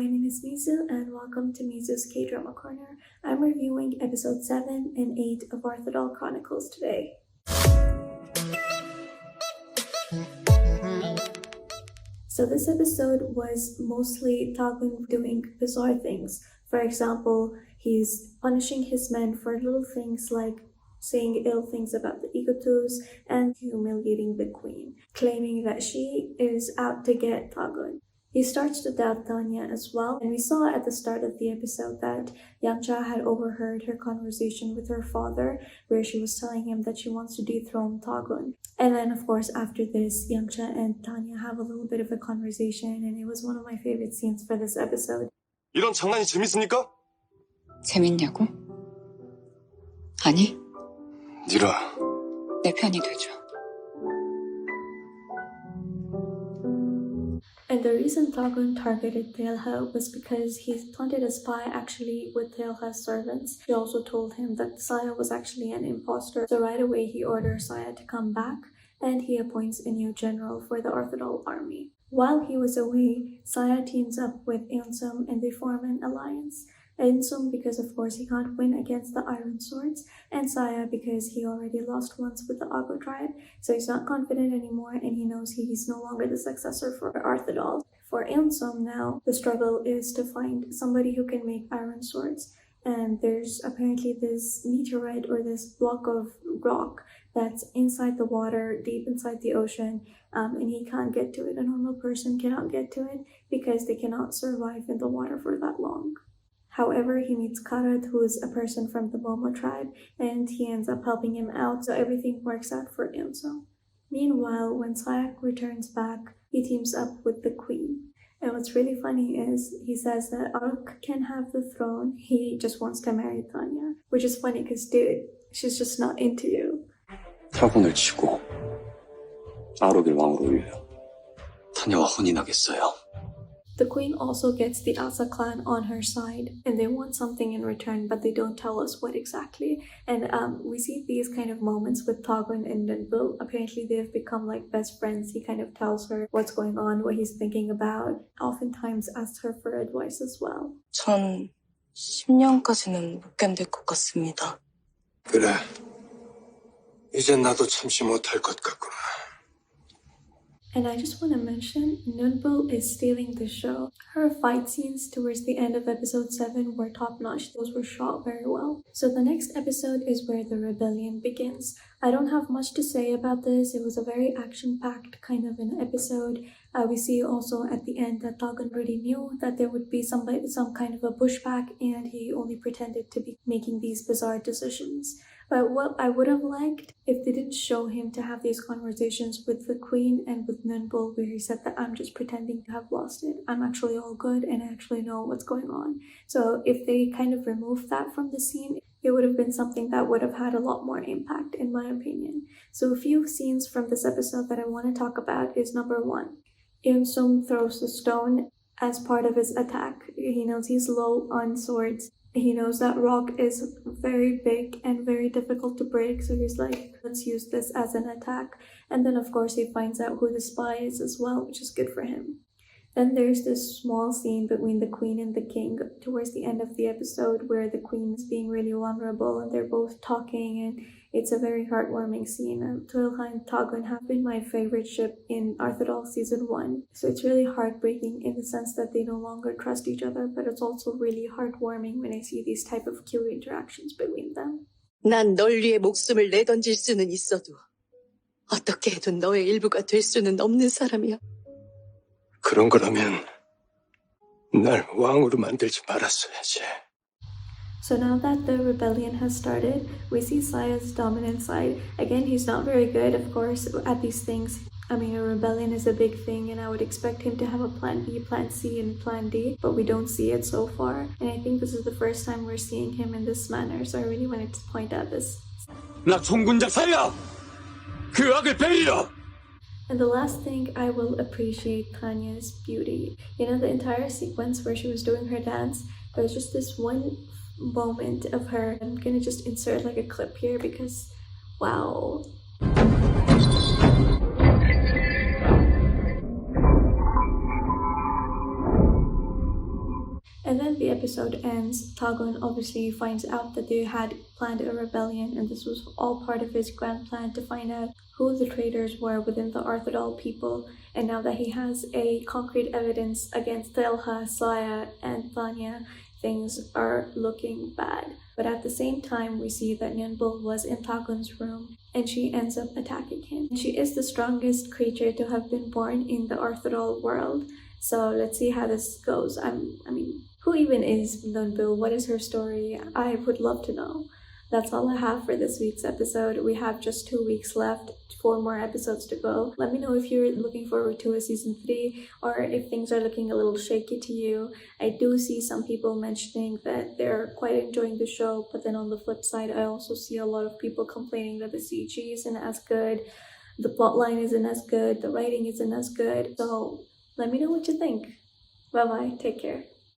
my name is Mizu and welcome to Mizu's K-Drama Corner. I'm reviewing episode 7 and 8 of Arthdal Chronicles today. So this episode was mostly Tagon doing bizarre things. For example, he's punishing his men for little things like saying ill things about the Igotus and humiliating the queen, claiming that she is out to get Tagon. He starts to doubt Tanya as well, and we saw at the start of the episode that Yangcha had overheard her conversation with her father, where she was telling him that she wants to dethrone Tagon. And then, of course, after this, Yangcha and Tanya have a little bit of a conversation, and it was one of my favorite scenes for this episode. 이런 장난이 재밌습니까? 재밌냐고? 아니, 니라. 내 편이 되죠. And the reason Tagon targeted Taealha was because he planted a spy actually with Taealha's servants. He also told him that Saya was actually an imposter, so right away he orders Saya to come back, and he appoints a new general for the Arthdal army. While he was away, Saya teams up with Eunseum and they form an alliance. Eunseum because of course he can't win against the Iron Swords, and Saya because he already lost once with the Momo Tribe, so he's not confident anymore and he knows he's no longer the successor for Arthdal. For Eunseum now, the struggle is to find somebody who can make Iron Swords, and there's apparently this meteorite or this block of rock that's inside the water, deep inside the ocean, and he can't get to it. A normal person cannot get to it because they cannot survive in the water for that long. However, he meets Karat, who is a person from the Momo Tribe, and he ends up helping him out, so everything works out for Eunseum. Meanwhile, when Sayak returns back, he teams up with the queen. And what's really funny is he says that Ark can have the throne, he just wants to marry Tanya. Which is funny because, dude, she's just not into you. 타곤을 치고 아록을 왕으로 올려 타냐와 혼인하겠어요. The queen also gets the Asa clan on her side, and they want something in return, but they don't tell us what exactly. And we see these kind of moments with Tagon and Nunbyeol. Apparently they've become like best friends. He kind of tells her what's going on, what he's thinking about, oftentimes asks her for advice as well. 전 10년까지는 못 견딜 것 같습니다. 그래. 이젠 나도 참지 못할 것 같구나. And I just want to mention, Nunbyeol is stealing the show. Her fight scenes towards the end of episode 7 were top-notch. Those were shot very well. So the next episode is where the rebellion begins. I don't have much to say about this. It was a very action-packed kind of an episode. We see also at the end that Tagon already knew that there would be some kind of a pushback, and he only pretended to be making these bizarre decisions. But what I would have liked if they didn't show him to have these conversations with the queen and with Nunbyeol, where he said that I'm just pretending to have lost it. I'm actually all good and I actually know what's going on. So if they kind of removed that from the scene, it would have been something that would have had a lot more impact, in my opinion. So a few scenes from this episode that I want to talk about is number 1. Eunseum throws the stone as part of his attack. He knows he's low on swords. He knows that rock is very big and very difficult to break, so he's like, let's use this as an attack. And then of course he finds out who the spy is as well, which is good for him. Then there's this small scene between the queen and the king towards the end of the episode where the queen is being really vulnerable and they're both talking, and it's a very heartwarming scene. Taealha and Tagon have been my favorite ship in Arthdal season 1. So it's really heartbreaking in the sense that they no longer trust each other, but it's also really heartwarming when I see these type of cute interactions between them. 난 널 위해 목숨을 내던질 수는 있어도 어떻게 해도 너의 일부가 될 수는 없는 사람이야. 그런 거라면 날 왕으로 만들지 말았어야지. So now that the rebellion has started, we see Saya's dominant side. Again, he's not very good, of course, at these things. I mean, a rebellion is a big thing, and I would expect him to have a plan B, plan C, and plan D, but we don't see it so far. And I think this is the first time we're seeing him in this manner, so I really wanted to point out this. 나 총군자사야! 그 악을 베리려! And the last thing, I will appreciate Tanya's beauty. You know, the entire sequence where she was doing her dance, there was just this one moment of her. I'm gonna just insert like a clip here because, wow. And then the episode ends. Tagon obviously finds out that they had planned a rebellion, and this was all part of his grand plan to find out who the traitors were within the Arthdal people. And now that he has a concrete evidence against Taealha, Saya, and Tanya, things are looking bad. But at the same time, we see that Nunbyeol was in Tagon's room, and she ends up attacking him. She is the strongest creature to have been born in the Arthdal world. So let's see how this goes. I mean, who even is Nunbyeol? What is her story? I would love to know. That's all I have for this week's episode. We have just 2 weeks left, 4 more episodes to go. Let me know if you're looking forward to a season 3 or if things are looking a little shaky to you. I do see some people mentioning that they're quite enjoying the show, but then on the flip side, I also see a lot of people complaining that the CG isn't as good, the plotline isn't as good, the writing isn't as good. So let me know what you think. Bye bye, take care.